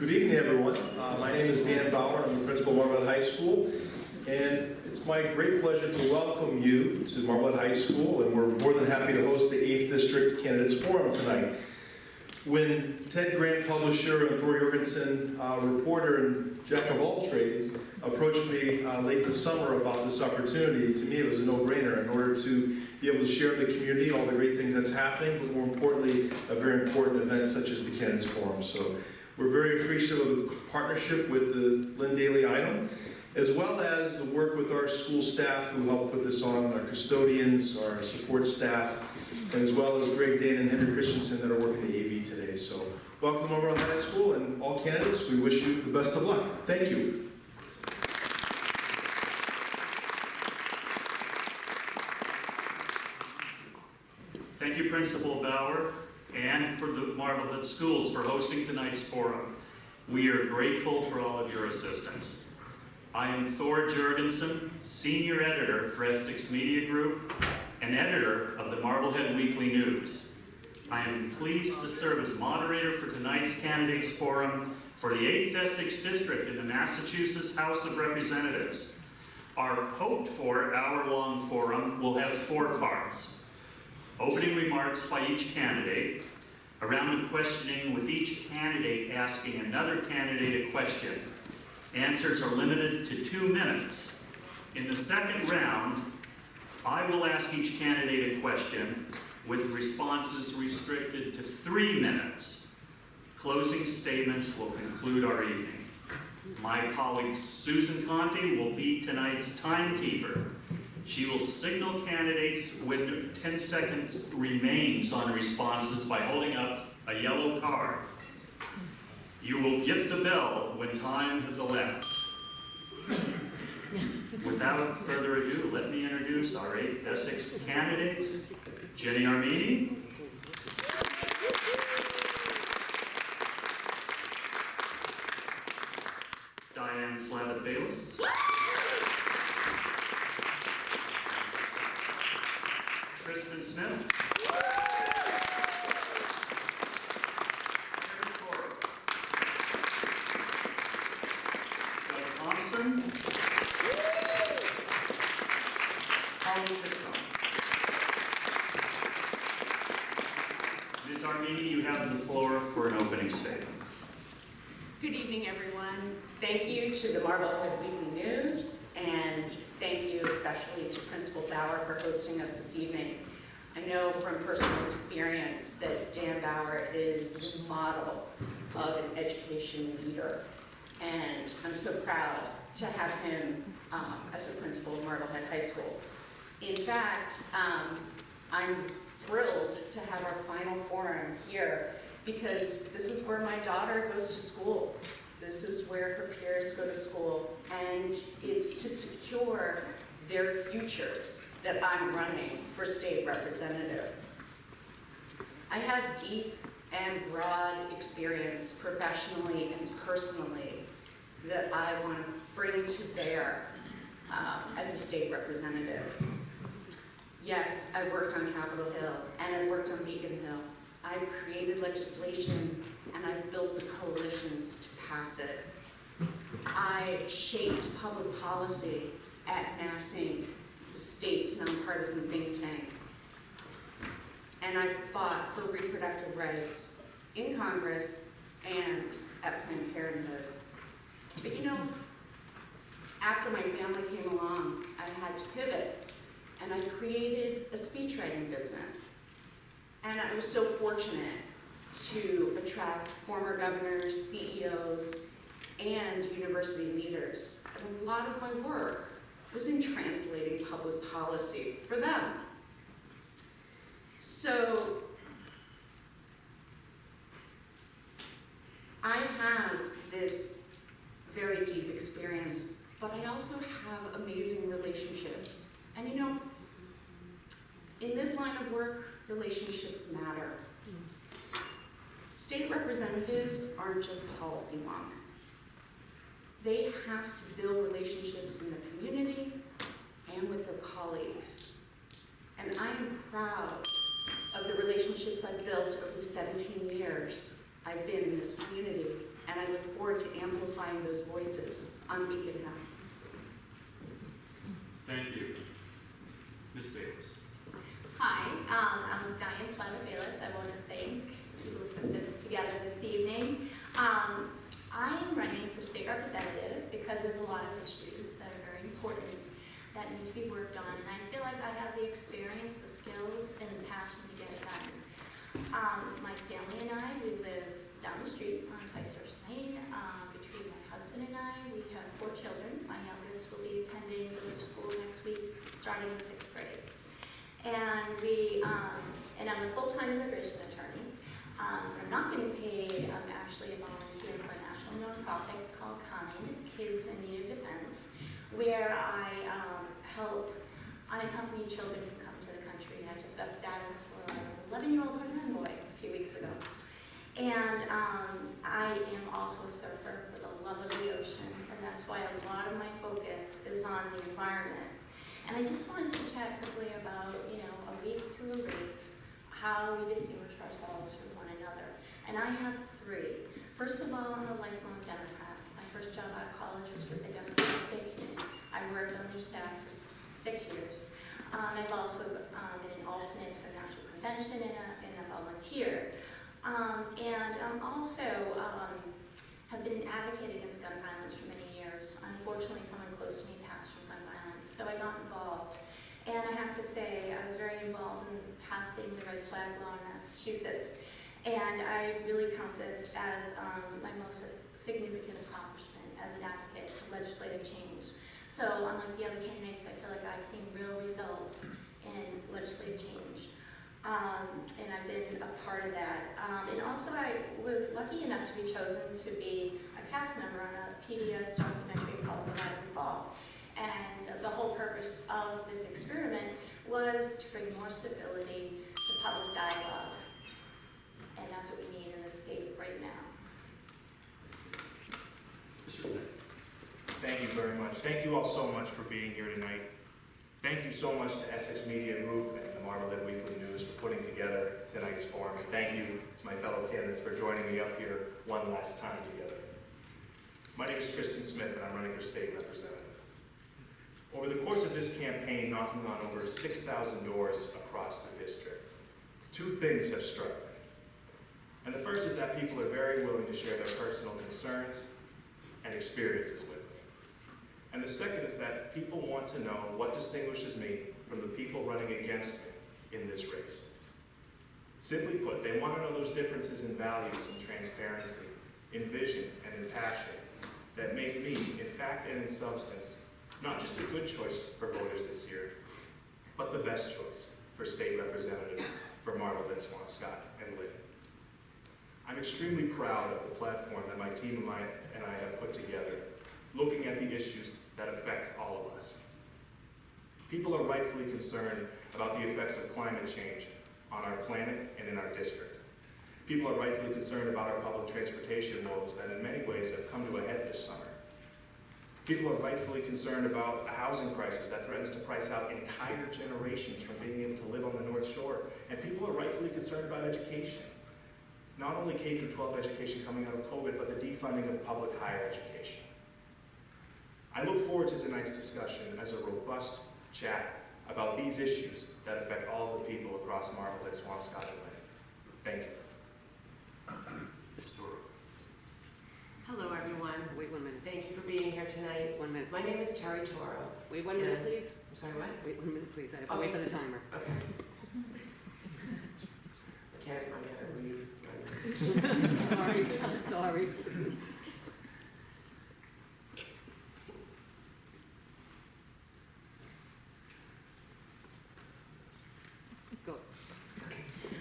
Good evening, everyone. My name is Dan Bauer. I'm the principal of Marblehead High School, and it's my great pleasure to welcome you to Marblehead High School, and we're more than happy to host the 8th District Candidates Forum tonight. When Ted Grant, publisher, and Thor Jorgensen, reporter and jack of all trades, approached me late this summer about this opportunity, to me it was a no-brainer in order to be able to share with the community all the great things that's happening, but more importantly, a very important event such as the Candidates Forum. So we're very appreciative of the partnership with the Lynn Daily Item, as well as the work with our school staff who helped put this on, our custodians, our support staff, and as well as Greg Dane and Henry Christensen that are working the AV today. So welcome to Marblehead High School, and all candidates, we wish you the best of luck. Thank you. Thank you, Principal Bauer, and for the Marblehead Schools for hosting tonight's forum. We are grateful for all of your assistance. I am Thor Jorgensen, Senior Editor for Essex Media Group and Editor of the Marblehead Weekly News. I am pleased to serve as moderator for tonight's Candidates Forum for the 8th Essex District in the Massachusetts House of Representatives. Our hoped-for hour-long forum will have 4 parts. Opening remarks by each candidate, a round of questioning with each candidate asking another candidate a question. Answers are limited to 2 minutes. In the second round, I will ask each candidate a question with responses restricted to 3 minutes. Closing statements will conclude our evening. My colleague Susan Conte will be tonight's timekeeper. She will signal candidates when 10 seconds remains on responses by holding up a yellow card. You will get the bell when time has elapsed. Without further ado, let me introduce our 8th Essex candidates. Jenny Armini, Diane Slavitt-Bayless, Tristan Smith, Thompson, Paulie Tidkin. Ms. Armini, you have the floor for an opening statement. Good evening, everyone. Thank you to the Marblehead Weekly News, and thank you especially to Principal Bauer for hosting us this evening. I know from personal experience that Dan Bauer is the model of an education leader, and I'm so proud to have him as the principal of Marblehead High School. In fact, I'm thrilled to have our final forum here because this is where my daughter goes to school. This is where her peers go to school, and it's to secure their futures that I'm running for state representative. I have deep and broad experience professionally and personally that I want to bring to bear as a state representative. Yes, I worked on Capitol Hill and I worked on Beacon Hill. I've created legislation and I've built the coalitions to pass it. I shaped public policy at NASINC, the state's nonpartisan think tank. And I fought for reproductive rights in Congress and at Planned Parenthood. But you know, after my family came along, I had to pivot, and I created a speechwriting business. And I was so fortunate to attract former governors, CEOs, and university leaders. And a lot of my work was in translating public policy for them. So I have this very deep experience, but I also have amazing relationships. And you know, in this line of work, relationships matter. State representatives aren't just policy wonks. They have to build relationships in the community and with their colleagues. And I am proud of the relationships I've built over 17 years I've been in this community and I look forward to amplifying ththose voices on Beacon Hill. Thank you. Ms. Davis. Hi, I'm Diane Slimer-Bayless. I want to thank people who put this together this evening. I am running for state representative because there's a lot of issues that are very important that need to be worked on, and I feel like I have the experience, the skills, and the passion to get it done. My family and I, we live down the street on Tyser's Lane. Between my husband and I, we have 4 children. My youngest will be attending village school next week, starting in 6th grade. And and I'm a full-time immigration attorney. I'm not getting paid. I'm actually a volunteer for a national nonprofit called KIND, Kids in Need of Defense, where I help unaccompanied children who come to the country. And I just got status for an 11-year-old Honduran boy a few weeks ago. And I am also a surfer with a love of the ocean, and that's why a lot of my focus is on the environment. And I just wanted to chat quickly about, a week to erase, how we distinguish ourselves from one another. And I have 3. First of all, I'm a lifelong Democrat. My first job out of college was with the Democratic State Committee. I worked on their staff for 6 years. I've also been an alternate for the National Convention and a volunteer. And also have been an advocate against gun violence for many years. Unfortunately, someone close to me passed from gun violence, so I got involved. And I have to say, I was very involved in passing the red flag law in Massachusetts. And I really count this as my most significant accomplishment as an advocate for legislative change. So unlike the other candidates, I feel like I've seen real results in legislative change. And I've been a part of that. And also I was lucky enough to be chosen to be a cast member on a PBS documentary called The Rise and Fall. And the whole purpose of this experiment was to bring more civility to public dialogue. And that's what we need in the state right now. Mr. Smith. Thank you very much. Thank you all so much for being here tonight. Thank you so much to Essex Media Group and the Marblehead Weekly News for putting together tonight's forum. And thank you to my fellow candidates for joining me up here one last time together. My name is Kristen Smith, and I'm running for state representative. Over the course of this campaign, knocking on over 6,000 doors across the district, 2 things have struck me. And the first is that people are very willing to share their personal concerns and experiences with me. And the second is that people want to know what distinguishes me from the people running against me in this race. Simply put, they want to know those differences in values and transparency, in vision and in passion that make me, in fact and in substance, not just a good choice for voters this year, but the best choice for state representative for Marblehead, Swampscott, and Lynn. I'm extremely proud of the platform that my team and I have put together, looking at the issues that affect all of us. People are rightfully concerned about the effects of climate change on our planet and in our district. People are rightfully concerned about our public transportation woes that in many ways have come to a head this summer. People are rightfully concerned about a housing crisis that threatens to price out entire generations from being able to live on the North Shore. And people are rightfully concerned about education. Not only K-12 education coming out of COVID, but the defunding of public higher education. I look forward to tonight's discussion as a robust chat about these issues that affect all of the people across Marblehead, Swampscott, and Lynn. Thank you. Ms. Toro. Hello, everyone. Wait 1 minute. Thank you for being here tonight. 1 minute. My name is Terry Toro. Wait 1 minute, please. I'm sorry, what? Wait 1 minute, please. I have to wait for the timer. Okay. I'm gonna read. Sorry. I'm sorry. Go.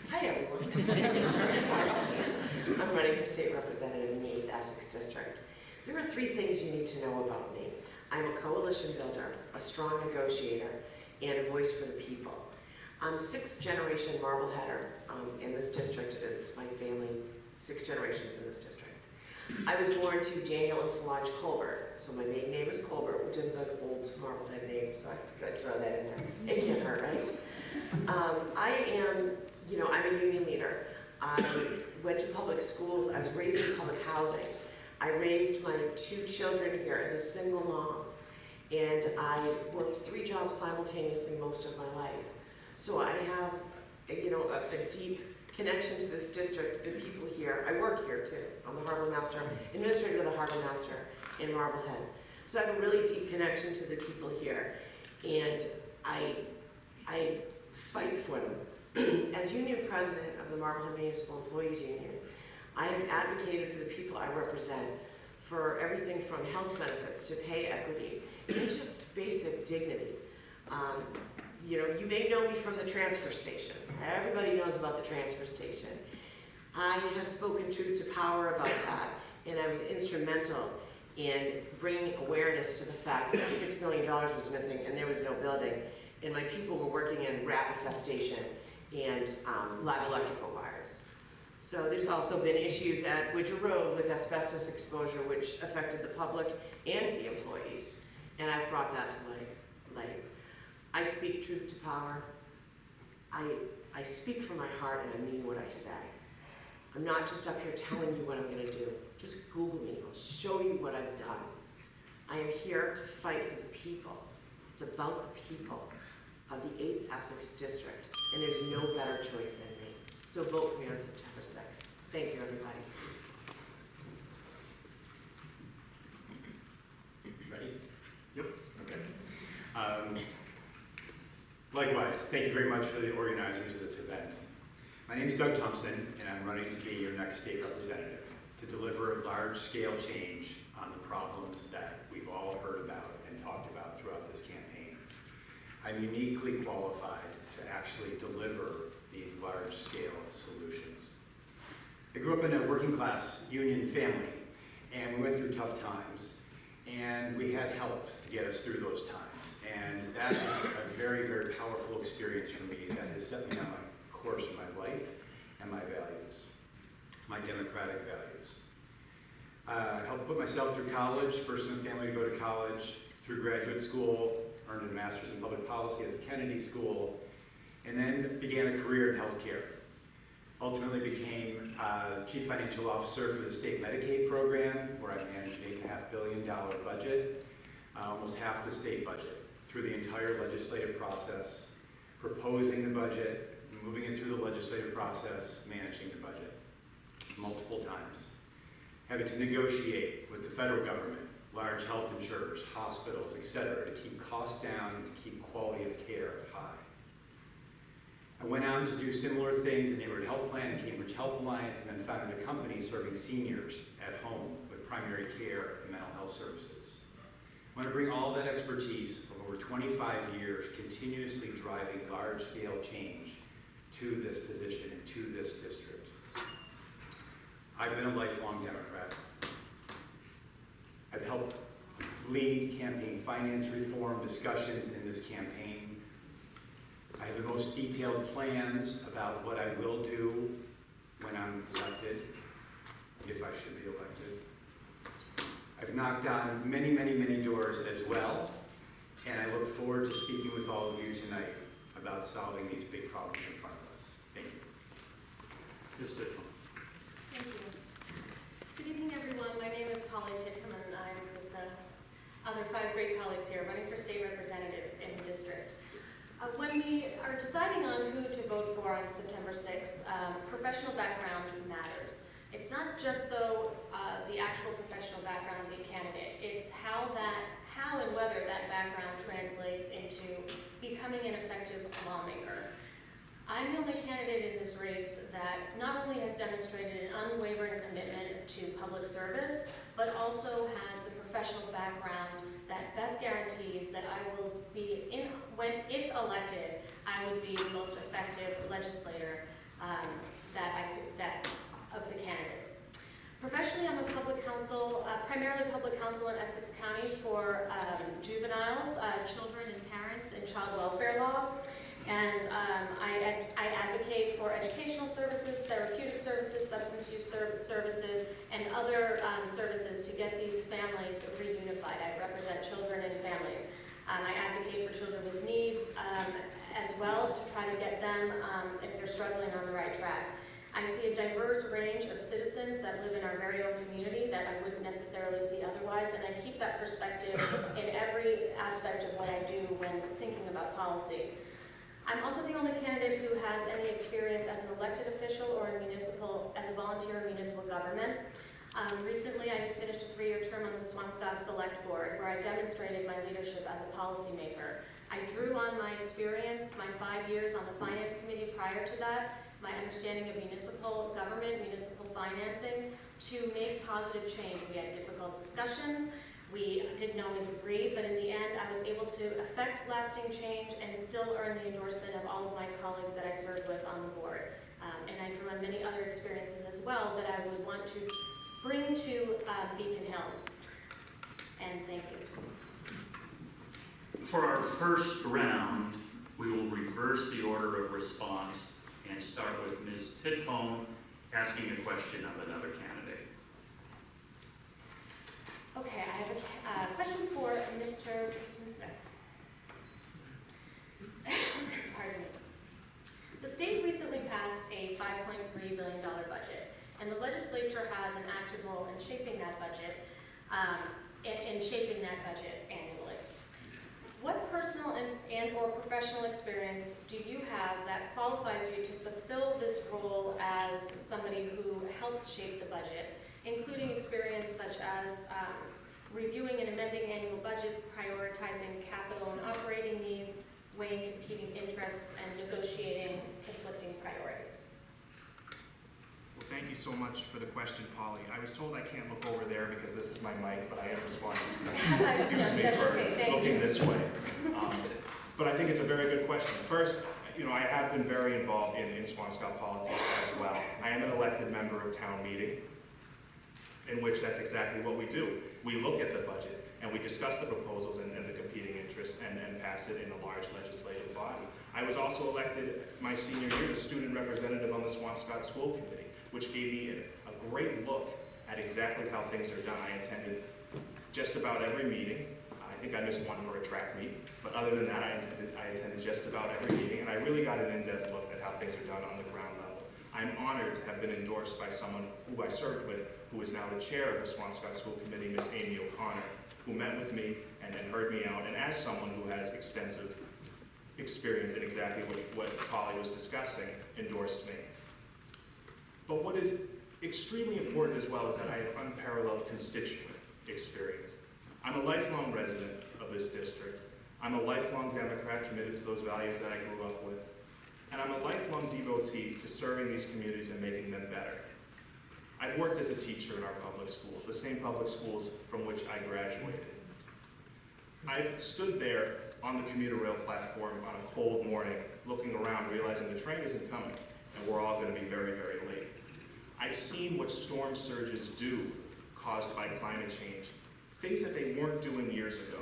Hi, everyone. My name is Terry Toro. I'm running for state representative in the 8th Essex District. There are 3 things you need to know about me. I'm a coalition builder, a strong negotiator, and a voice for the people. I'm 6th generation Marbleheader in this district. It's my family, 6 generations in this district. I was born to Daniel and Solange Colbert, so my maiden name is Colbert, which is an old Marblehead name, so I figured I'd throw that in there. It can't hurt, right? I'm a union leader. I went to public schools. I was raised in public housing. I raised my 2 children here as a single mom, and I worked 3 jobs simultaneously most of my life. So I have, a deep connection to this district, the people here. I work here too. I'm the Harbor Master, administrator of the Harbor Master in Marblehead. So I have a really deep connection to the people here, and I fight for them. As union president of the Marblehead Municipal Employees Union, I have advocated for the people I represent for everything from health benefits to pay equity and just basic dignity. You may know me from the transfer station. Everybody knows about the transfer station. I have spoken truth to power about that, and I was instrumental in bringing awareness to the fact that $6 million was missing and there was no building, and my people were working in rat infestation and live electrical wires. So there's also been issues at Widger Road with asbestos exposure, which affected the public and the employees, and I've brought that to light. I speak truth to power. I speak from my heart, and I mean what I say. I'm not just up here telling you what I'm going to do. Just Google me. I'll show you what I've done. I am here to fight for the people. It's about the people of the 8th Essex District, and there's no better choice than me. So vote for me on September 6th. Thank you, everybody. Ready? Yep. Okay. Likewise, thank you very much for the organizers of this event. My name is Doug Thompson, and I'm running to be your next state representative to deliver large-scale change on the problems that we've all heard about and talked about throughout this campaign. I'm uniquely qualified to actually deliver these large-scale solutions. I grew up in a working-class union family, and we went through tough times, and we had help to get us through those times. And that is a very, very powerful experience for me that has set me on my course in my life and my values, my democratic values. I helped put myself through college, first in the family to go to college, through graduate school, earned a master's in public policy at the Kennedy School, and then began a career in healthcare. Ultimately became Chief Financial Officer for the state Medicaid program, where I managed an $8.5 billion budget, almost half the state budget, through the entire legislative process, proposing the budget, moving it through the legislative process, managing the budget, multiple times. Having to negotiate with the federal government, large health insurers, hospitals, etc., to keep costs down and to keep quality of care high. I went on to do similar things in Neighborhood Health Plan, Cambridge Health Alliance, and then founded a company serving seniors at home with primary care and mental health services. I want to bring all that expertise of over 25 years continuously driving large-scale change to this position and to this district. I've been a lifelong Democrat. I've helped lead campaign finance reform discussions in this campaign. I have the most detailed plans about what I will do when I'm elected, if I should be elected. I've knocked on many, many, many doors as well, and I look forward to speaking with all of you tonight about solving these big problems in front of us. Thank you. Ms. Tidkin. Thank you. Good evening, everyone. My name is Paulie Tidkin, and I'm with the other 5 great colleagues here running for state representative in the district. When we are deciding on who to vote for on September 6th, professional background matters. It's not just though the actual professional background of the candidate, it's how and whether that background translates into becoming an effective lawmaker. I'm the only candidate in this race that not only has demonstrated an unwavering commitment to public service, but also has the professional background that best guarantees that I will be, if elected, I would be the most effective legislator of the candidates. Professionally, I'm a public counsel, primarily public counsel in Essex County for juveniles, children and parents, and child welfare law. And I advocate for educational services, therapeutic services, substance use services, and other services to get these families reunified. I represent children and families. I advocate for children with needs as well to try to get them, if they're struggling, on the right track. I see a diverse range of citizens that live in our very own community that I would necessarily see otherwise, and I keep that perspective in every aspect of what I do when thinking about policy. I'm also the only candidate who has any experience as an elected official or as a volunteer in municipal government. Recently, I just finished a 3-year term on the Swampscott Select Board, where I demonstrated my leadership as a policymaker. I drew on my experience, my 5 years on the Finance Committee prior to that, my understanding of municipal government, municipal financing, to make positive change. We had difficult discussions. We didn't always agree, but in the end, I was able to affect lasting change and still earn the endorsement of all of my colleagues that I served with on the board. And I drew on many other experiences as well that I would want to bring to Beacon Hill. And thank you. For our first round, we will reverse the order of response and start with Ms. Tidkin asking a question of another candidate. Okay, I have a question for Mr. Tristan Smith. Pardon me. The state recently passed a $5.3 billion budget, and the legislature has an active role in shaping that budget, annually. What personal and or professional experience do you have that qualifies you to fulfill this role as somebody who helps shape the budget, including experience such as reviewing and amending annual budgets, prioritizing capital and operating needs, weighing competing interests, and negotiating conflicting priorities? Well, thank you so much for the question, Paulie. I was told I can't look over there because this is my mic, but I am responding to that. Excuse me That's for okay, thank looking you. this way. But I think it's a very good question. First, I have been very involved in Swampscott politics as well. I am an elected member of town meeting, in which that's exactly what we do. We look at the budget and we discuss the proposals and the competing interests and pass it in a large legislative body. I was also elected my senior year as student representative on the Swampscott School Committee, which gave me a great look at exactly how things are done. I attended just about every meeting. I think I missed one for a track meet, but other than that, I attended just about every meeting, and I really got an in-depth look at how things are done on the ground level. I'm honored to have been endorsed by someone who I served with, who is now the chair of the Swampscott School Committee, Miss Amy O'Connor, who met with me and heard me out, and as someone who has extensive experience in exactly what Paulie was discussing, endorsed me. But what is extremely important as well is that I have unparalleled constituent experience. I'm a lifelong resident of this district. I'm a lifelong Democrat committed to those values that I grew up with. And I'm a lifelong devotee to serving these communities and making them better. I've worked as a teacher in our public schools, the same public schools from which I graduated. I've stood there on the commuter rail platform on a cold morning, looking around, realizing the train isn't coming, and we're all going to be very, very late. I've seen what storm surges do caused by climate change, things that they weren't doing years ago.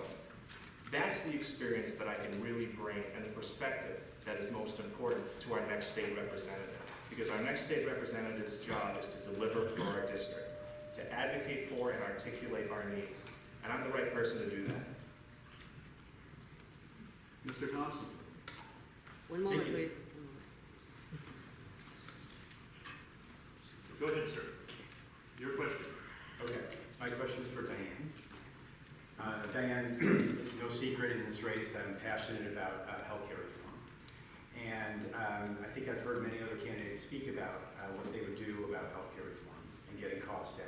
That's the experience that I can really bring and the perspective that is most important to our next state representative. Because our next state representative's job is to deliver for our district, to advocate for and articulate our needs. And I'm the right person to do that. Mr. Thompson. One moment, Thank you. please. Go ahead, sir. Your question. Okay, my question's for Diane. Diane, it's no secret in this race that I'm passionate about healthcare reform. And I think I've heard many other candidates speak about what they would do about healthcare reform and getting costs down.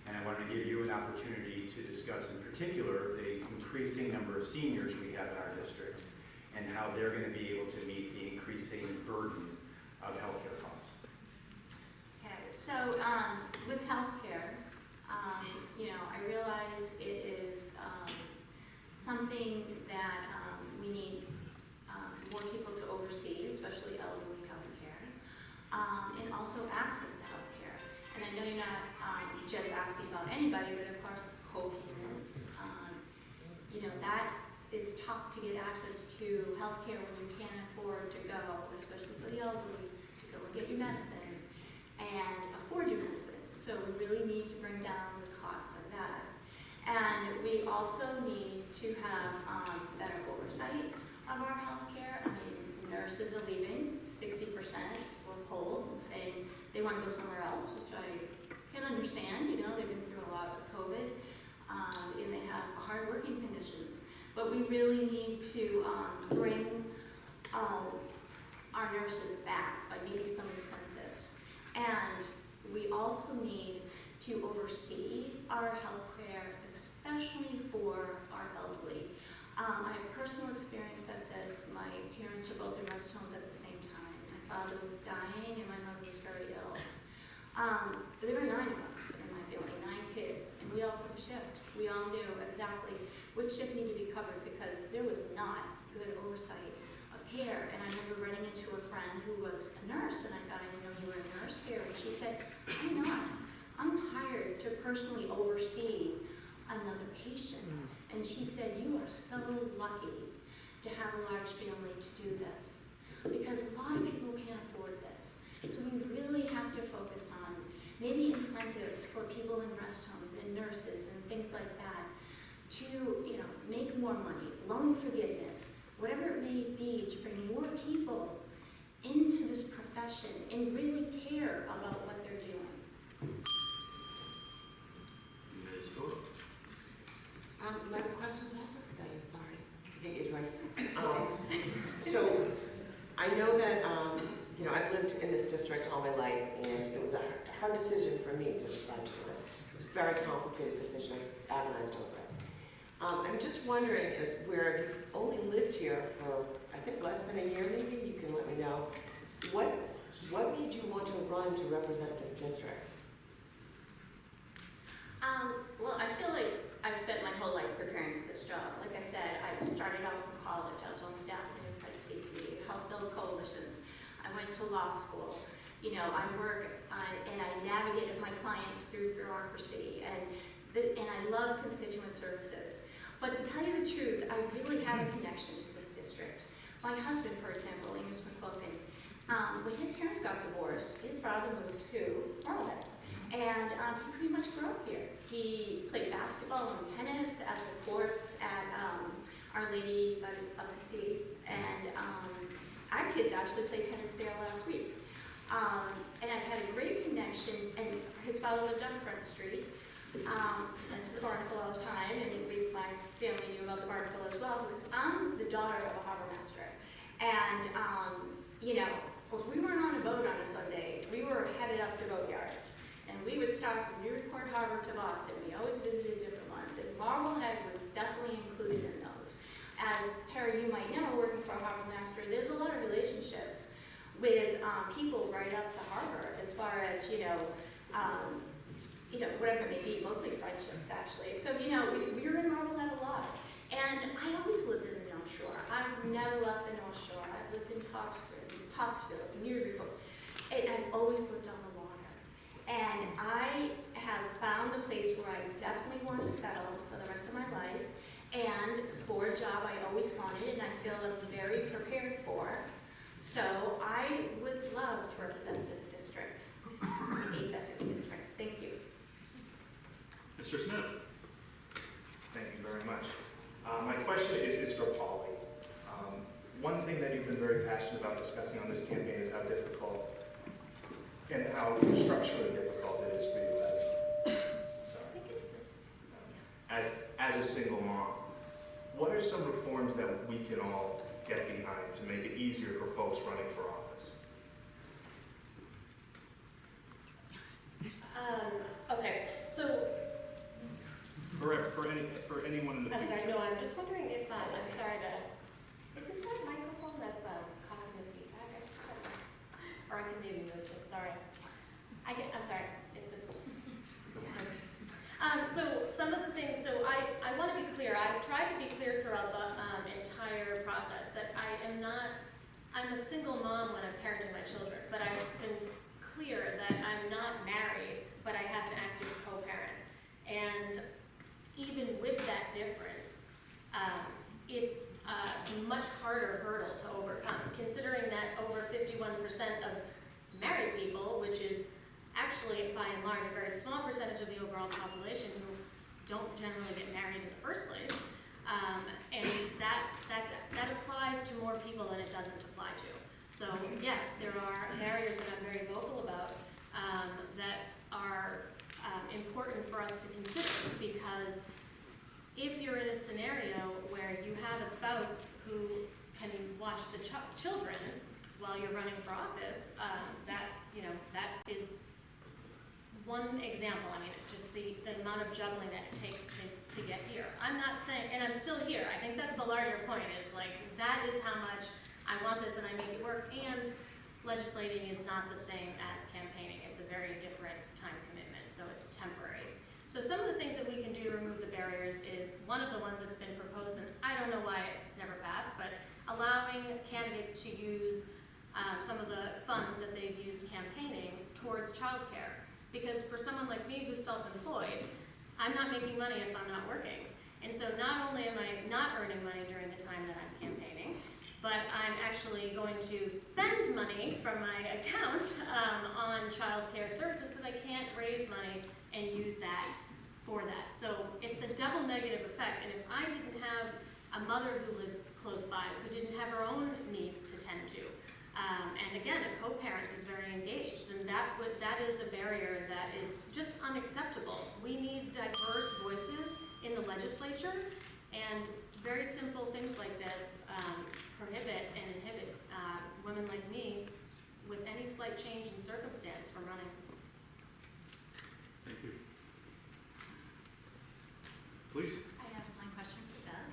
And I wanted to give you an opportunity to discuss in particular the increasing number of seniors we have in our district and how they're going to be able to meet the increasing burden of healthcare costs. Okay, so with healthcare, I realize it is something that we need more people to oversee, especially elderly healthcare, and also access to healthcare. And I know you're not just asking about anybody, but of course, co-payments. That is tough to get access to healthcare when you can't afford to go, especially for the elderly, to go and get your medicine and afford your medicine. So we really need to bring down the costs of that. And we also need to have better oversight of our healthcare. I mean, nurses are leaving, 60% were polled and saying they want to go somewhere else, which I can understand. They've been through a lot with COVID. we really need to bring our nurses back by maybe some incentives. And we also need to oversee our healthcare, especially for our elderly. I have personal experience at this. My parents were both in rest homes at the same time. My father was dying and my mother was very ill. There were 9 of us in my family, 9 kids, and we all took a shift. We all knew exactly which shift needed to be covered because there was not good oversight of care. And I remember running into a friend who was a nurse, and I thought, I didn't know you were a nurse here. And she said, I'm not. I'm hired to personally oversee another patient. And she said, you are so lucky to have a large family to do this because a lot of people can't afford this. So we really have to focus on maybe incentives for people in rest homes and nurses and things like that to, make more money, loan forgiveness, whatever it may be, to bring more people into this profession and really care about what they're doing. Ms. Dorr? My question's also for Diane, sorry. I think it's right. So, I know that, I've lived in this district all my life, and it was a hard decision for me to decide to live. It was a very complicated decision. I agonized over it. I'm just wondering, where you only lived here for, I think, less than a year, maybe, you can let me know. What made you want to run to represent this district? Well, I feel like I've spent my whole life preparing for this job. Like I said, I started out from college. I was on staff in the pregnancy committee, helped build coalitions. I went to law school. I work and I navigated my clients through bureaucracy, and I love constituent services. But to tell you the truth, I really have a connection to this district. My husband, for example, Amos McClokin, when his parents got divorced, his father moved to Marblehead. And he pretty much grew up here. He played basketball and tennis at the courts at Our Lady of the Sea. And our kids actually played tennis there last week. And I had a great connection, and his father lived on Front Street. Went to the Barnacle all the time, and my family knew about the Barnacle as well, because I'm the daughter of a harbor master. And, if we weren't on a boat on a Sunday, we were headed up to boatyards. And we would start from Newport Harbor to Boston. We always visited different ones, and Marblehead was definitely included in those. As Terry, you might know, working for a harbor master, there's a lot of relationships with people right up the harbor, as far as, whatever it may be, mostly friendships, actually. So, we were in Marblehead a lot. And I always lived in the North Shore. I've never left the North Shore. I've lived in Topsfield, Newburyport, and I've always lived on the water. And I have found a place where I definitely want to settle for the rest of my life, and for a job I always wanted, and I feel I'm very prepared for. So I would love to represent this district, the 8th Essex District. Thank you. Mr. Smith? Thank you very much. My question is for Paulie. One thing that you've been very passionate about discussing on this campaign is how difficult and how structurally difficult it is for you as a single mom. What are some reforms that we can all get behind to make it easier for folks running for office? Okay, so, For anyone in the I'm future. sorry, no, I'm just wondering if, I'm sorry to, is it that microphone that's causing the feedback? I just don't know. Or I can maybe move this, sorry. I'm sorry, it's just. So some of the things, so I want to be clear. I've tried to be clear throughout the entire process that I'm a single mom when I'm parenting my children, but I've been clear that I'm not married, but I have an active co-parent. And even with that difference, it's a much harder hurdle to overcome, considering that over 51% of married people, which is actually, by and large, a very small percentage of the overall population who don't generally get married in the first place, and that applies to more people than it doesn't apply to. So yes, there are barriers that I'm very vocal about that are important for us to consider, because if you're in a scenario where you have a spouse who can watch the children while you're running for office, that is one example. I mean, just the amount of juggling that it takes to get here. I'm not saying, and I'm still here. I think that's the larger point, is like, that is how much I want this and I make it work. And legislating is not the same as campaigning. It's a very different time commitment, so it's temporary. So some of the things that we can do to remove the barriers is, one of the ones that's been proposed, and I don't know why it's never passed, but allowing candidates to use some of the funds that they've used campaigning towards childcare. Because for someone like me who's self-employed, I'm not making money if I'm not working. And so not only am I not earning money during the time that I'm campaigning, but I'm actually going to spend money from my account on childcare services because I can't raise money and use that for that. So it's a double negative effect. And if I didn't have a mother who lives close by, who didn't have her own needs to tend to, and again, a co-parent who's very engaged, then that is a barrier that is just unacceptable. We need diverse voices in the legislature, and very simple things like this prohibit and inhibit women like me with any slight change in circumstance from running. Thank you. Please. I have one question for Doug.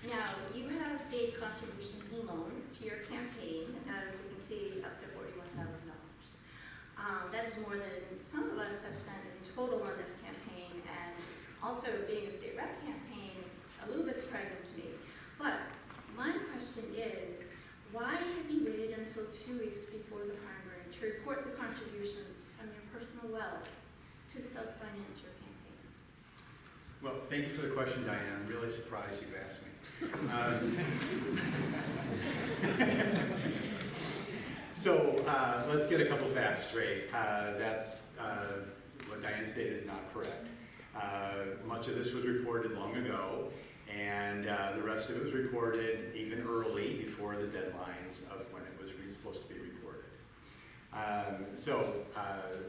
Now, you have made contribution loans to your campaign, as we can see, up to $41,000. That's more than some of us have spent in total on this campaign, and also being a state rep campaign is a little bit surprising to me. But my question is, why have you waited until 2 weeks before the primary to report the contributions from your personal wealth to self-finance your campaign? Well, thank you for the question, Diane. I'm really surprised you asked me. So let's get a couple facts straight. That's what Diane stated is not correct. Much of this was reported long ago, and the rest of it was reported even early before the deadlines of when it was supposed to be reported.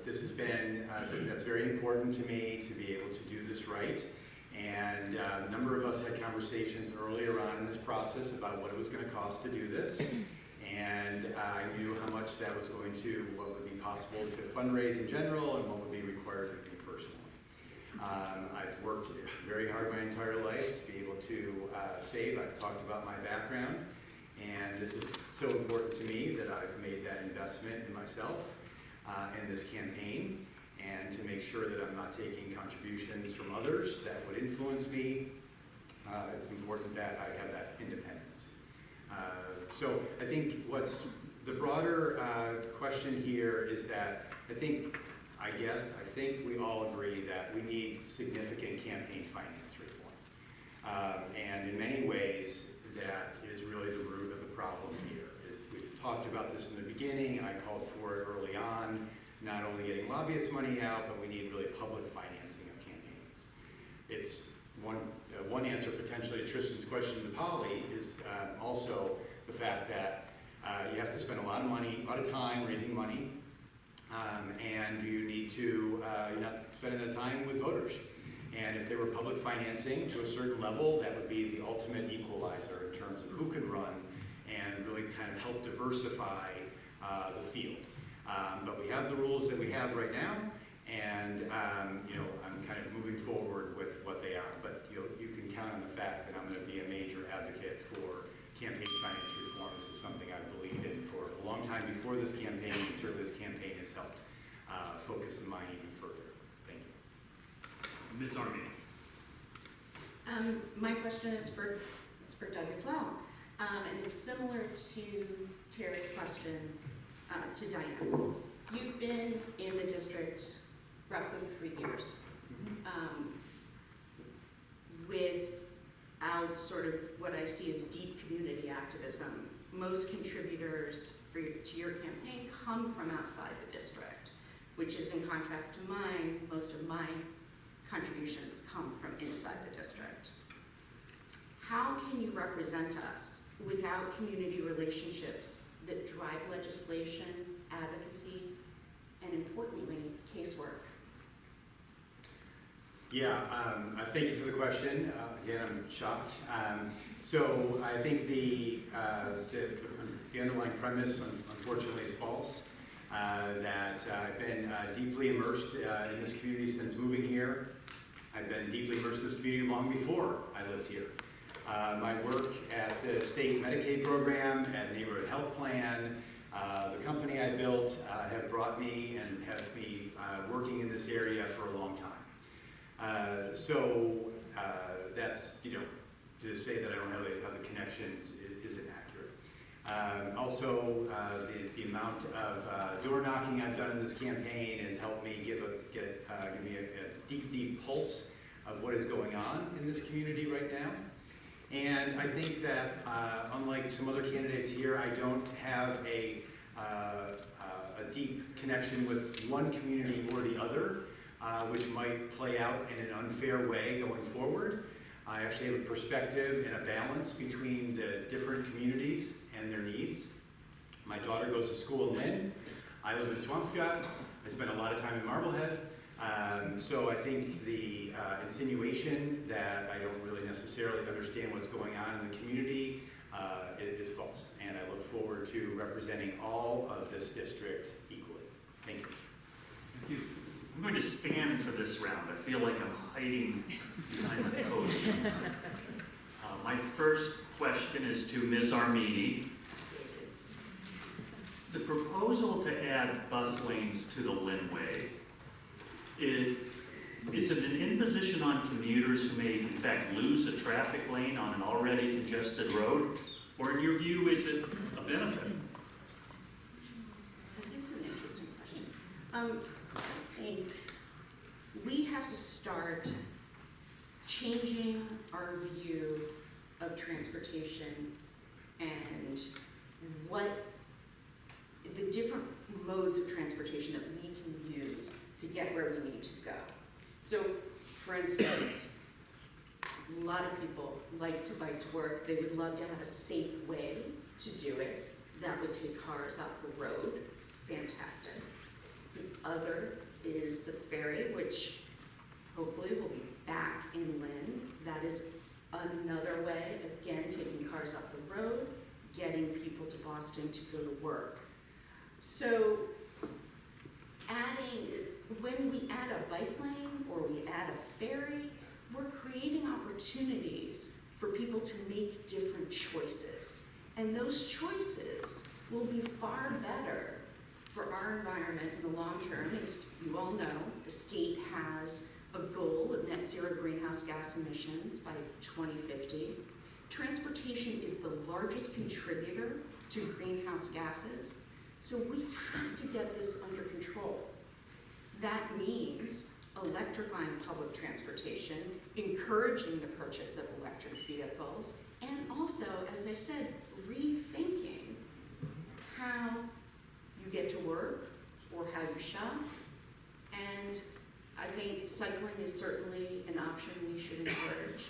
This has been something that's very important to me, to be able to do this right. And a number of us had conversations earlier on in this process about what it was going to cost to do this. And I knew how much that was going to, what would be possible to fundraise in general and what would be required of me personally. I've worked very hard my entire life to be able to save. I've talked about my background. And this is so important to me that I've made that investment in myself in this campaign. And to make sure that I'm not taking contributions from others that would influence me, it's important that I have that independence. So I think what's the broader question here is that I think we all agree that we need significant campaign finance reform. And in many ways, that is really the root of the problem here. We've talked about this in the beginning, and I called for it early on. Not only getting lobbyist money out, but we need really public financing of campaigns. It's one answer potentially to Tristan's question to Paulie is also the fact that you have to spend a lot of money, a lot of time raising money, and you need to, you're not spending the time with voters. And if there were public financing to a certain level, that would be the ultimate equalizer in terms of who could run and really kind of help diversify the field. But we have the rules that we have right now, and I'm kind of moving forward with what they are. But you can count on the fact that I'm going to be a major advocate for campaign finance reform. This is something I've believed in for a long time before this campaign, and certainly this campaign has helped focus the mind even further. Thank you. Ms. Army. My question is for Doug as well, and it's similar to Terry's question to Diane. You've been in the district roughly 3 years, without sort of what I see as deep community activism. Most contributors to your campaign come from outside the district, which is in contrast to mine. Most of my contributions come from inside the district. How can you represent us without community relationships that drive legislation, advocacy, and importantly, casework? Thank you for the question. Again, I'm shocked. So I think the underlying premise, unfortunately, is false. That I've been deeply immersed in this community since moving here. I've been deeply immersed in this community long before I lived here. My work at the state Medicaid program, at neighborhood health plan, the company I built have brought me and have me working in this area for a long time. That's, to say that I don't have the connections isn't accurate. Also, the amount of door knocking I've done in this campaign has helped me give me a deep pulse of what is going on in this community right now. And I think that unlike some other candidates here, I don't have a deep connection with one community or the other, which might play out in an unfair way going forward. I actually have a perspective and a balance between the different communities and their needs. My daughter goes to school in Lynn. I live in Swampscott. I spend a lot of time in Marblehead. So I think the insinuation that I don't really necessarily understand what's going on in the community is false. And I look forward to representing all of this district equally. Thank you. Thank you. I'm going to stand for this round. I feel like I'm hiding behind the podium. My first question is to Ms. Armini. The proposal to add bus lanes to the Linway, is it an imposition on commuters who may in fact lose a traffic lane on an already congested road? Or in your view, is it a benefit? That is an interesting question. We have to start changing our view of transportation and what the different modes of transportation that we can use to get where we need to go. So, for instance, a lot of people like to bike to work. They would love to have a safe way to do it. That would take cars off the road. Fantastic. The other is the ferry, which hopefully will be back in Lynn. That is another way, again, taking cars off the road, getting people to Boston to go to work. So when we add a bike lane or we add a ferry, we're creating opportunities for people to make different choices. And those choices will be far better for our environment in the long term. As you all know, the state has a goal of net zero greenhouse gas emissions by 2050. Transportation is the largest contributor to greenhouse gases, so we have to get this under control. That means electrifying public transportation, encouraging the purchase of electric vehicles, and also, as I said, rethinking how you get to work or how you shop. And I think cycling is certainly an option we should encourage,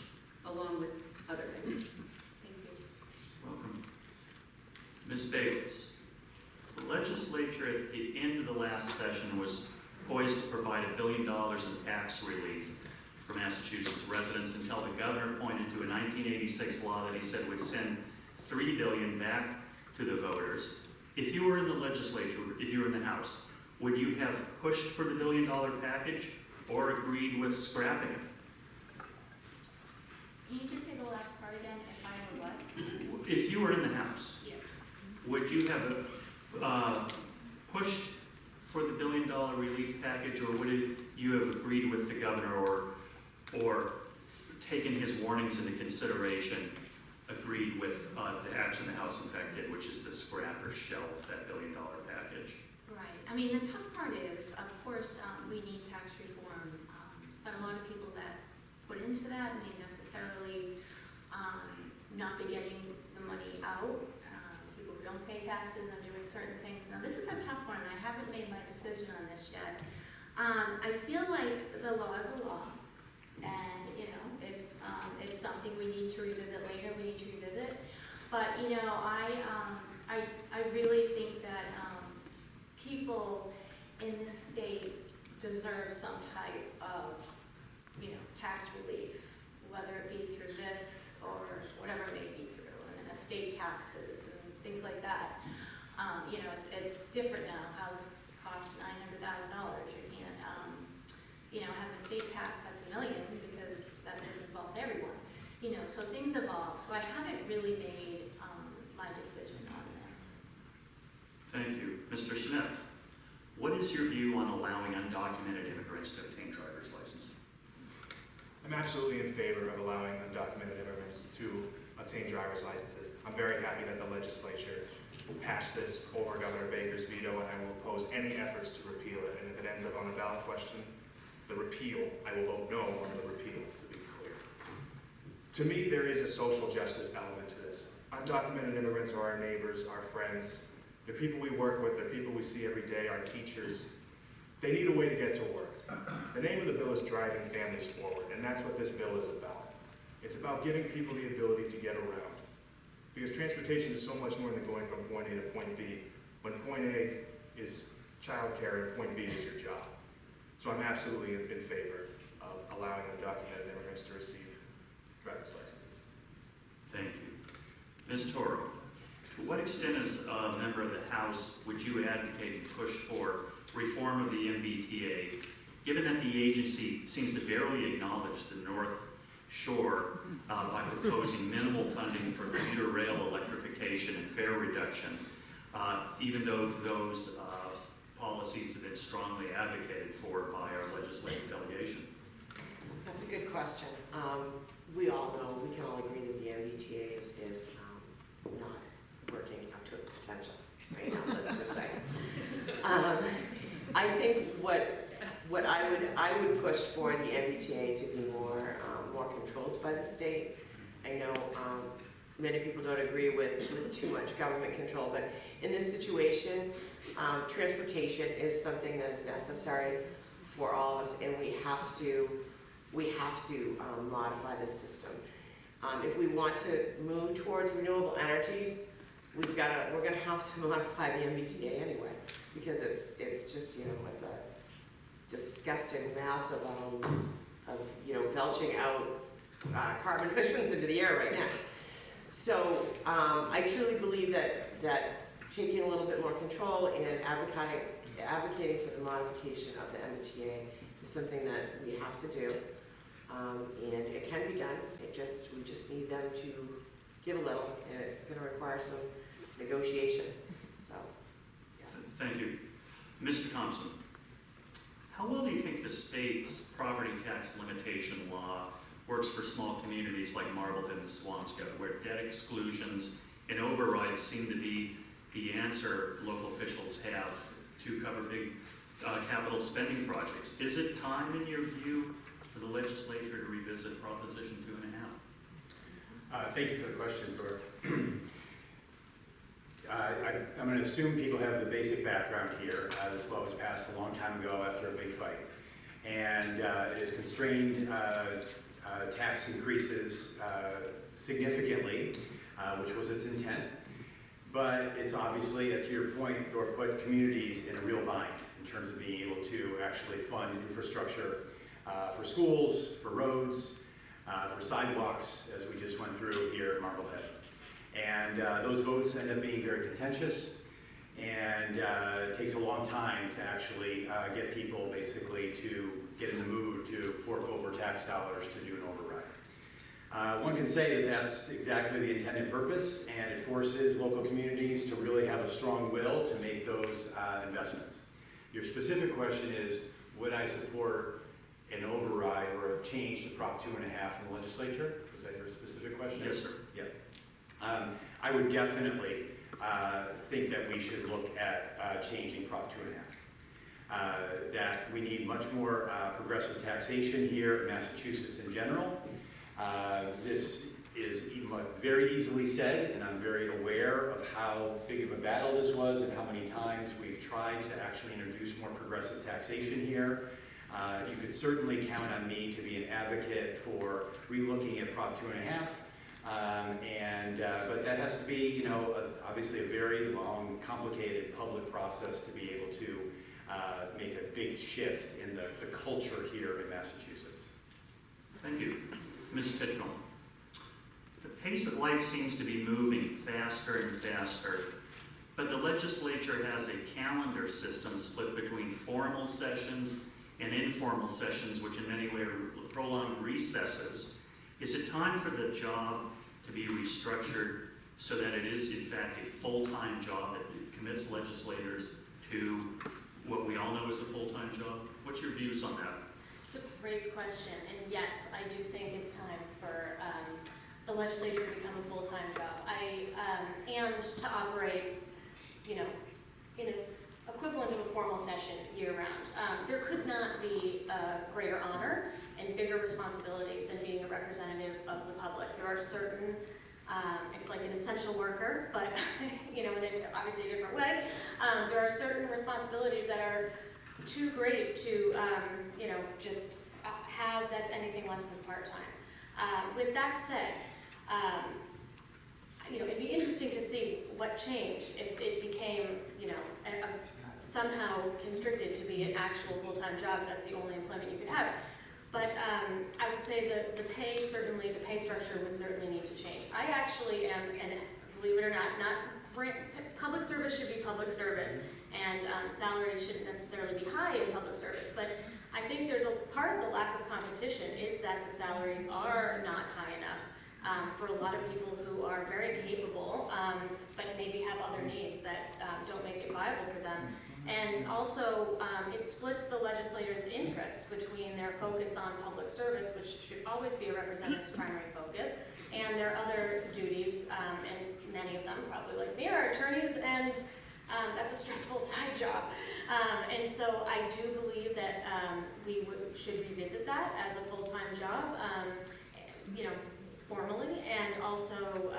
along with other things. Thank you. Welcome. Ms. Bates, the legislature at the end of the last session was poised to provide $1 billion in tax relief for Massachusetts residents until the governor pointed to a 1986 law that he said would send $3 billion back to the voters. If you were in the legislature, if you were in the House, would you have pushed for the $1 billion package or agreed with scrapping it? Can you just say the last part again, if I were what? If you were in the House, Yeah. would you have pushed for the $1 billion relief package, or would you have agreed with the governor or taken his warnings into consideration, agreed with the action the House in fact did, which is to scrap or shelve that $1 billion package? Right. I mean, the tough part is, of course, we need tax reform, but a lot of people that put into that may necessarily not be getting the money out. People who don't pay taxes and doing certain things. Now, this is a tough one. I haven't made my decision on this yet. I feel like the law is a law, and if it's something we need to revisit later, we need to revisit. But I really think that people in this state deserve some type of tax relief, whether it be through this or whatever it may be through, and estate taxes and things like that. It's different now. Houses cost $900,000. You can't, have an estate tax that's $1 million because that would involve everyone. So things evolve. So I haven't really made my decision on this. Thank you. Mr. Smith, what is your view on allowing undocumented immigrants to obtain driver's license? I'm absolutely in favor of allowing undocumented immigrants to obtain driver's licenses. I'm very happy that the legislature passed this over Governor Baker's veto, and I will oppose any efforts to repeal it. And if it ends up on a ballot question, the repeal, I will vote no on the repeal, to be clear. To me, there is a social justice element to this. Undocumented immigrants are our neighbors, our friends. They're people we work with, they're people we see every day, our teachers. They need a way to get to work. The name of the bill is Driving Families Forward, and that's what this bill is about. It's about giving people the ability to get around. Because transportation is so much more than going from point A to point B. When point A is childcare and point B is your job. So I'm absolutely in favor of allowing undocumented immigrants to receive driver's licenses. Thank you. Ms. Toro, to what extent as a member of the House would you advocate and push for reform of the MBTA, given that the agency seems to barely acknowledge the North Shore by proposing minimal funding for commuter rail electrification and fare reduction, even though those policies have been strongly advocated for by our legislative delegation? That's a good question. We all know, we can all agree that the MBTA is not working up to its potential right now, let's just say. I think what I would push for the MBTA to be more controlled by the state. I know many people don't agree with too much government control, but in this situation, transportation is something that is necessary for all of us, and we have to modify this system. If we want to move towards renewable energies, we're gonna have to modify the MBTA anyway, because it's just it's a disgusting mass of belching out carbon emissions into the air right now. So I truly believe that taking a little bit more control and advocating for the modification of the MBTA is something that we have to do, and it can be done. We just need them to give a little, and it's going to require some negotiation. So, yeah. Thank you. Mr. Thompson, how well do you think the state's property tax limitation law works for small communities like Marblehead and Swampscott, where debt exclusions and overrides seem to be the answer local officials have to cover big capital spending projects? Is it time, in your view, for the legislature to revisit Proposition 2.5? Thank you for the question, Thor. I'm going to assume people have the basic background here. This law was passed a long time ago after a big fight. And it has constrained tax increases significantly, which was its intent. But it's obviously, to your point, Thor, put communities in a real bind in terms of being able to actually fund infrastructure for schools, for roads, for sidewalks, as we just went through here at Marblehead. And those votes end up being very contentious, and it takes a long time to actually get people basically to get in the mood to fork over tax dollars to do an override. One can say that that's exactly the intended purpose, and it forces local communities to really have a strong will to make those investments. Your specific question is, would I support an override or a change to Prop 2.5 in the legislature? Was that your specific question? Yes, sir. Yeah. I would definitely think that we should look at changing Prop 2.5. That we need much more progressive taxation here in Massachusetts in general. This is very easily said, and I'm very aware of how big of a battle this was and how many times we've tried to actually introduce more progressive taxation here. You could certainly count on me to be an advocate for relooking at Prop 2.5. But that has to be, obviously a very long, complicated public process to be able to make a big shift in the culture here in Massachusetts. Thank you. Ms. Tidkin. The pace of life seems to be moving faster and faster, but the legislature has a calendar system split between formal sessions and informal sessions, which in many ways are prolonged recesses. Is it time for the job to be restructured so that it is in fact a full-time job that commits legislators to what we all know is a full-time job? What's your views on that? It's a great question, and yes, I do think it's time for the legislature to become a full-time job. And to operate, in an equivalent of a formal session year-round. There could not be a greater honor and bigger responsibility than being a representative of the public. There are certain, it's like an essential worker, but in obviously a different way. There are certain responsibilities that are too great to, just have that's anything less than part-time. With that said, it'd be interesting to see what changed if it became, somehow constricted to be an actual full-time job. That's the only employment you could have. But I would say that the pay structure would certainly need to change. I actually am, and believe it or not, public service should be public service, and salaries shouldn't necessarily be high in public service. But I think there's a part of the lack of competition is that the salaries are not high enough for a lot of people who are very capable, but maybe have other needs that don't make it viable for them. And also, it splits the legislators' interests between their focus on public service, which should always be a representative's primary focus, and their other duties, and many of them, probably like me, are attorneys, and that's a stressful side job. And so I do believe that we should revisit that as a full-time job, formally, and also,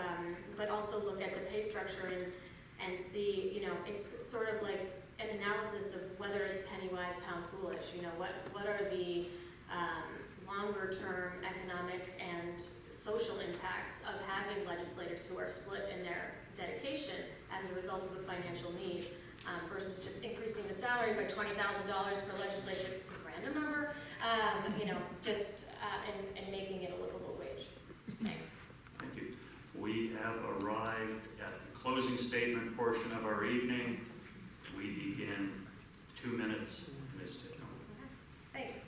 but also look at the pay structure and see, it's sort of like an analysis of whether it's penny wise, pound foolish. What are the longer-term economic and social impacts of having legislators who are split in their dedication as a result of a financial need, versus just increasing the salary by $20,000 per legislature. It's a random number, and making it a livable wage. Thanks. Thank you. We have arrived at the closing statement portion of our evening. We begin 2 minutes. Ms. Tidkin. Thanks.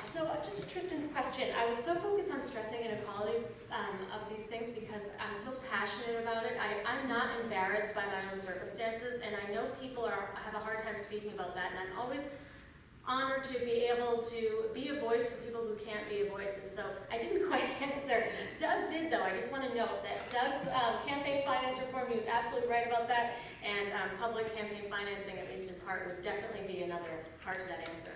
So just to Tristan's question, I was so focused on stressing inequality of these things because I'm so passionate about it. I'm not embarrassed by my own circumstances, and I know people have a hard time speaking about that, and I'm always honored to be able to be a voice for people who can't be a voice. And so I didn't quite answer. Doug did, though. I just want to note that Doug's campaign finance reform, he was absolutely right about that, and public campaign financing, at least in part, would definitely be another part to that answer.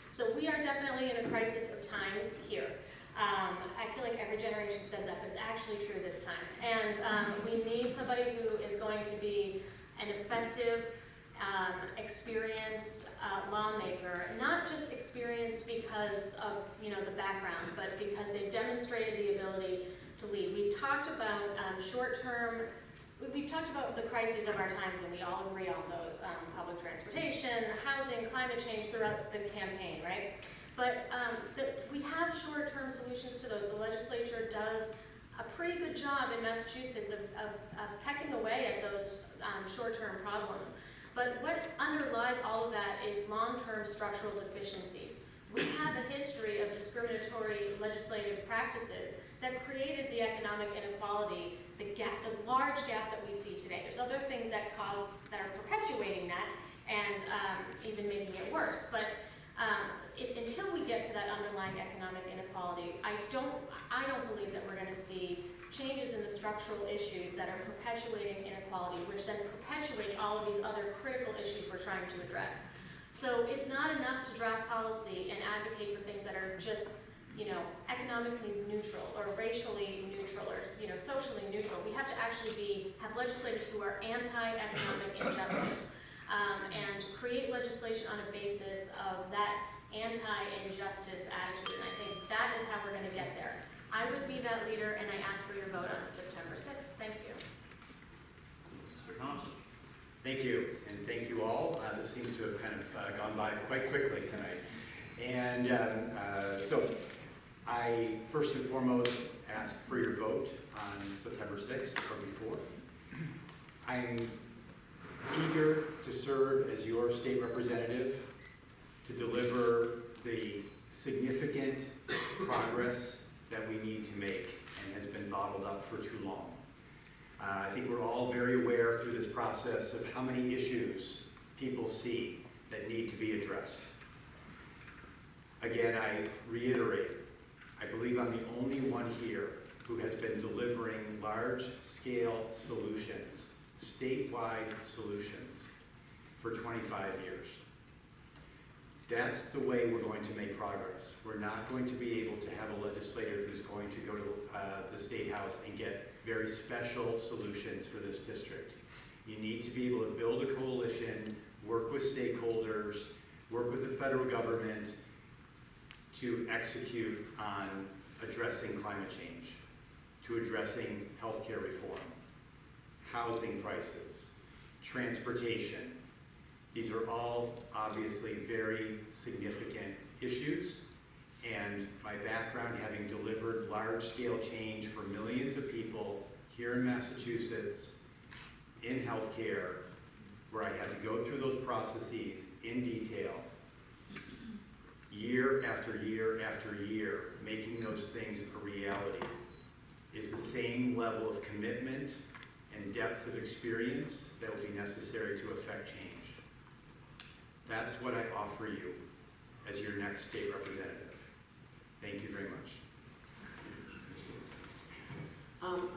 So we are definitely in a crisis of times here. I feel like every generation says that, but it's actually true this time. And we need somebody who is going to be an effective, experienced lawmaker, not just experienced because of the background, but because they've demonstrated the ability to lead. We've talked about we've talked about the crises of our times, and we all agree on those: public transportation, housing, climate change throughout the campaign, right? But we have short-term solutions to those. The legislature does a pretty good job in Massachusetts of pecking away at those short-term problems. But what underlies all of that is long-term structural deficiencies. We have a history of discriminatory legislative practices that created the economic inequality, the large gap that we see today. There's other things that are perpetuating that and even making it worse. But until we get to that underlying economic inequality, I don't believe that we're going to see changes in the structural issues that are perpetuating inequality, which then perpetuates all of these other critical issues we're trying to address. So it's not enough to draft policy and advocate for things that are just, economically neutral or racially neutral or, socially neutral. We have to actually have legislators who are anti-economic injustice and create legislation on a basis of that anti-injustice attitude. And I think that is how we're going to get there. I would be that leader, and I ask for your vote on September 6th. Thank you. Mr. Thompson. Thank you, and thank you all. This seems to have kind of gone by quite quickly tonight. And so I first and foremost ask for your vote on September 6th or before. I'm eager to serve as your state representative to deliver the significant progress that we need to make and has been bottled up for too long. I think we're all very aware through this process of how many issues people see that need to be addressed. Again, I reiterate, I believe I'm the only one here who has been delivering large-scale solutions, statewide solutions, for 25 years. That's the way we're going to make progress. We're not going to be able to have a legislator who's going to go to the State House and get very special solutions for this district. You need to be able to build a coalition, work with stakeholders, work with the federal government to execute on addressing climate change, to addressing healthcare reform, housing prices, transportation. These are all obviously very significant issues, and my background, having delivered large-scale change for millions of people here in Massachusetts in healthcare, where I had to go through those processes in detail, year after year after year, making those things a reality, is the same level of commitment and depth of experience that will be necessary to affect change. That's what I offer you as your next state representative. Thank you very much.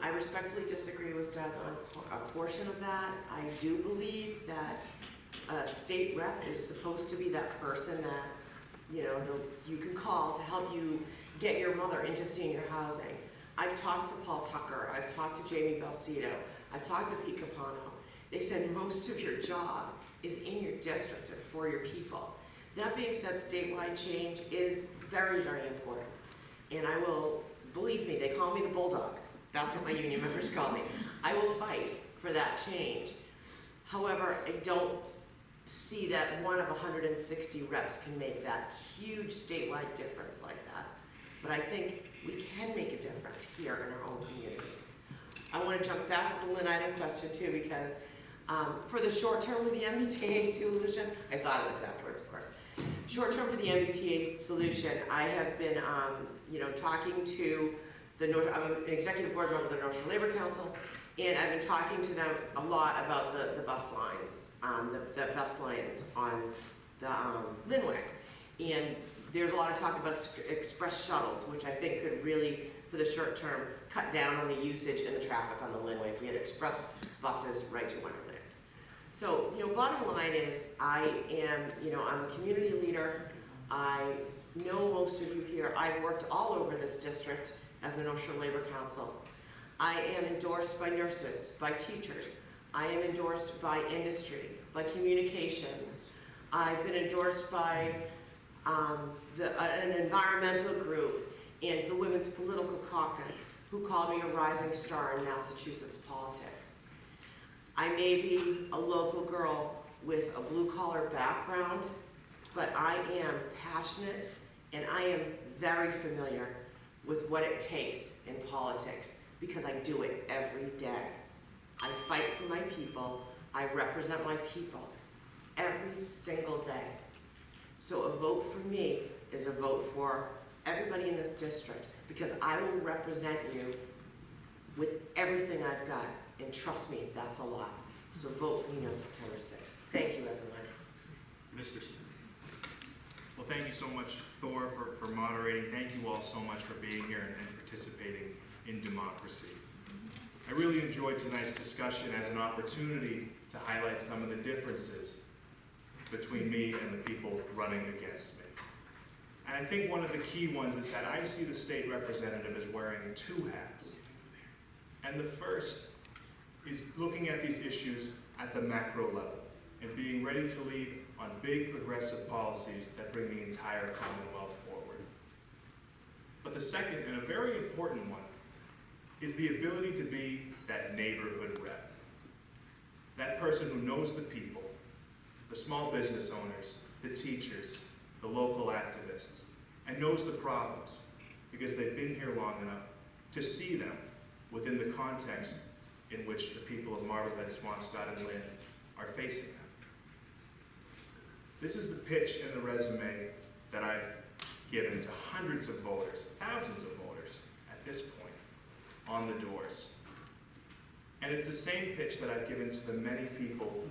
I respectfully disagree with Doug on a portion of that. I do believe that a state rep is supposed to be that person that, you know, you can call to help you get your mother into senior housing. I've talked to Paul Tucker, I've talked to Jamie Belcito, I've talked to Pete Capano. They said most of your job is in your district and for your people. That being said, statewide change is very, very important. And I will, believe me, they call me the bulldog. That's what my union members call me. I will fight for that change. However, I don't see that one of 160 reps can make that huge statewide difference like that. But I think we can make a difference here in our own community. I want to jump back to the Lynn item question too, because for the short term with the MBTA solution, I thought of this afterwards, of course. Short term for the MBTA solution, I have been, talking to I'm an executive board member of the North Shore Labor Council, and I've been talking to them a lot about the bus lines, the bus lines on the Linway. And there's a lot of talk about express shuttles, which I think could really, for the short term, cut down on the usage and the traffic on the Linway if we had express buses right to Wonderland. So, bottom line is I'm a community leader. I know most of you here. I've worked all over this district as a North Shore Labor Council. I am endorsed by nurses, by teachers. I am endorsed by industry, by communications. I've been endorsed by an environmental group and the Women's Political Caucus, who call me a rising star in Massachusetts politics. I may be a local girl with a blue-collar background, but I am passionate and I am very familiar with what it takes in politics because I do it every day. I fight for my people. I represent my people every single day. So a vote for me is a vote for everybody in this district because I will represent you with everything I've got. And trust me, that's a lot. So vote for me on September 6th. Thank you, everyone. Mr. Smith. Well, thank you so much, Thor, for moderating. Thank you all so much for being here and participating in democracy. I really enjoyed tonight's discussion as an opportunity to highlight some of the differences between me and the people running against me. And I think one of the key ones is that I see the state representative as wearing two hats. And the first is looking at these issues at the macro level and being ready to lead on big progressive policies that bring the entire Commonwealth forward. But the second, and a very important one, is the ability to be that neighborhood rep. That person who knows the people, the small business owners, the teachers, the local activists, and knows the problems, because they've been here long enough to see them within the context in which the people of Marblehead, Swampscott, and Lynn are facing them. This is the pitch and the resume that I've given to hundreds of voters, thousands of voters at this point, on the doors. And it's the same pitch that I've given to the many people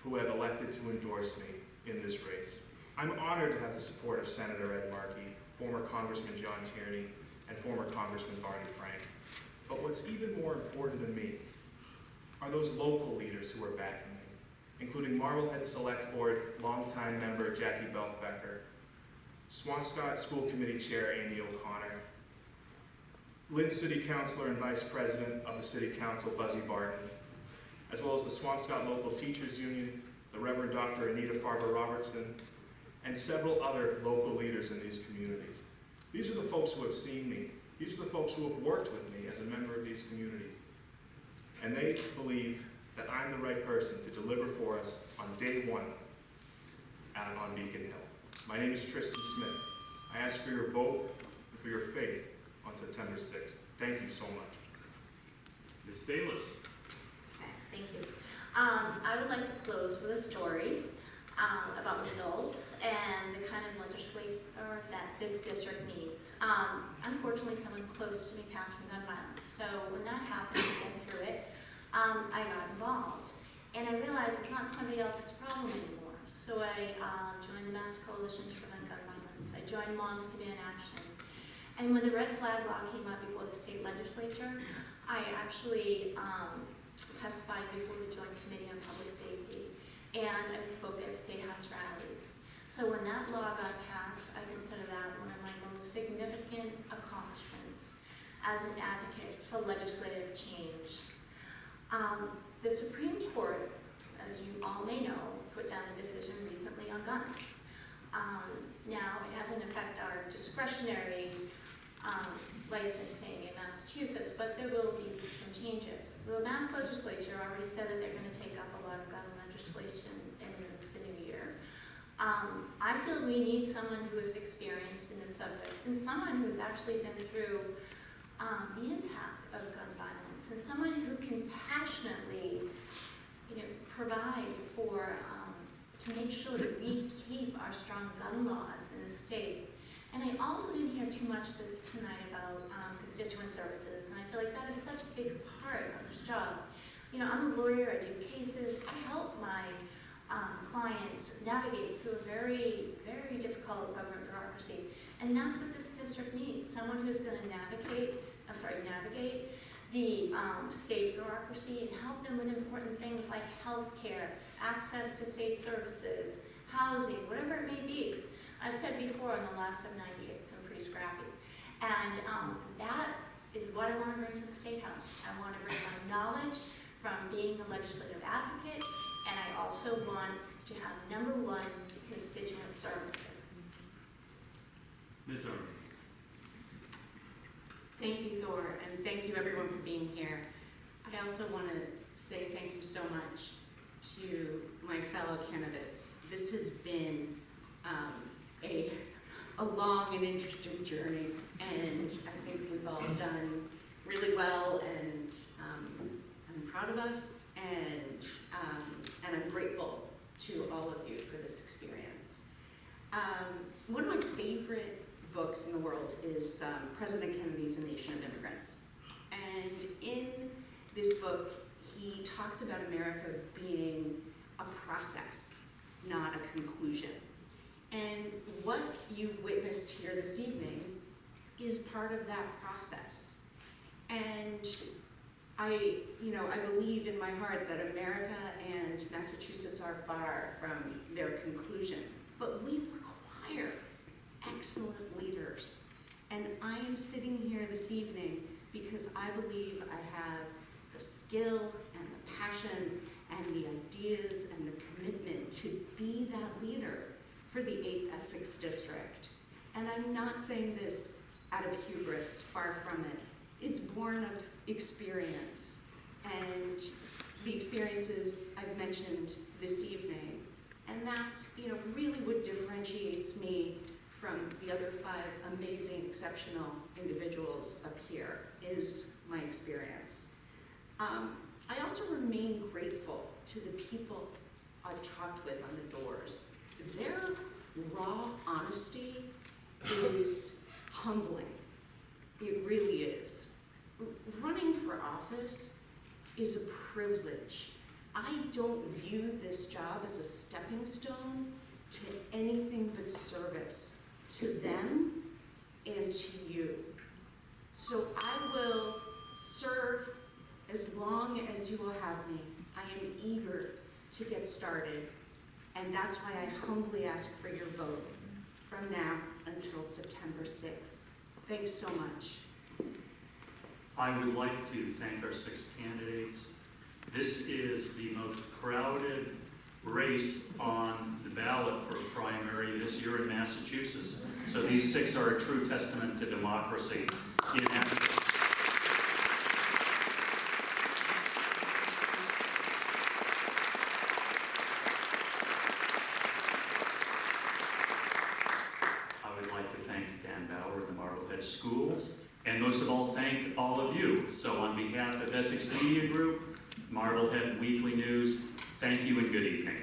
who have elected to endorse me in this race. I'm honored to have the support of Senator Ed Markey, former Congressman John Tierney, and former Congressman Barney Frank. But what's even more important to me are those local leaders who are backing me, including Marblehead Select Board longtime member Jackie Belfbecker, Swampscott School Committee Chair Amy O'Connor, Lynn City Councilor and Vice President of the City Council Buzzy Barton, as well as the Swampscott Local Teachers Union, the Reverend Dr. Anita Farber-Robertson, and several other local leaders in these communities. These are the folks who have seen me. These are the folks who have worked with me as a member of these communities. And they believe that I'm the right person to deliver for us on day one on Beacon Hill. My name is Tristan Smith. I ask for your vote and for your faith on September 6th. Thank you so much. Ms. Bayless. Thank you. I would like to close with a story about results and the kind of legislature that this district needs. Unfortunately, someone close to me passed from gun violence. So when that happened, going through it, I got involved. And I realized it's not somebody else's problem anymore. So I joined the Mass Coalition to Prevent Gun Violence. I joined Moms to Be in Action. And when the red flag law came up before the state legislature, I actually testified before the Joint Committee on Public Safety, and I spoke at State House rallies. So when that law got passed, I consider that one of my most significant accomplishments as an advocate for legislative change. The Supreme Court, as you all may know, put down a decision recently on guns. Now, it doesn't affect our discretionary licensing in Massachusetts, but there will be some changes. The Mass Legislature already said that they're going to take up a lot of gun legislation in the new year. I feel we need someone who is experienced in this subject and someone who's actually been through the impact of gun violence and someone who can passionately, provide for to make sure that we keep our strong gun laws in the state. And I also didn't hear too much tonight about constituent services, and I feel like that is such a big part of this job. I'm a lawyer, I do cases, I help my clients navigate through a very, very difficult government bureaucracy, and that's what this district needs, someone who's going to navigate the state bureaucracy and help them with important things like health care, access to state services, housing, whatever it may be. I've said before, in the last of 98, I'm pretty scrappy. And that is what I want to bring to the State House. I want to bring my knowledge from being a legislative advocate, and I also want to have #1 constituent services. Ms. Irving. Thank you, Thor, and thank you everyone for being here. I also want to say thank you so much to my fellow candidates. This has been a long and interesting journey, and I think we've all done really well, and I'm proud of us, and I'm grateful to all of you for this experience. One of my favorite books in the world is President Kennedy's A Nation of Immigrants. And in this book, he talks about America being a process, not a conclusion. And what you've witnessed here this evening is part of that process. And I believe in my heart that America and Massachusetts are far from their conclusion, but we require excellent leaders. And I am sitting here this evening because I believe I have the skill and the passion and the ideas and the commitment to be that leader for the 8th Essex District. And I'm not saying this out of hubris, far from it. It's born of experience, and the experiences I've mentioned this evening. And that's, really what differentiates me from the other 5 amazing, exceptional individuals up here is my experience. I also remain grateful to the people I've talked with on the doors. Their raw honesty is humbling. It really is. Running for office is a privilege. I don't view this job as a stepping stone to anything but service to them and to you. So I will serve as long as you will have me. I am eager to get started, and that's why I humbly ask for your vote from now until September 6th. Thanks so much. I would like to thank our 6 candidates. This is the most crowded race on the ballot for primary this year in Massachusetts. So these 6 are a true testament to democracy in Essex. I would like to thank Dan Bauer and the Marblehead Schools, and most of all, thank all of you. So on behalf of Essex Media Group, Marblehead Weekly News, thank you and good evening.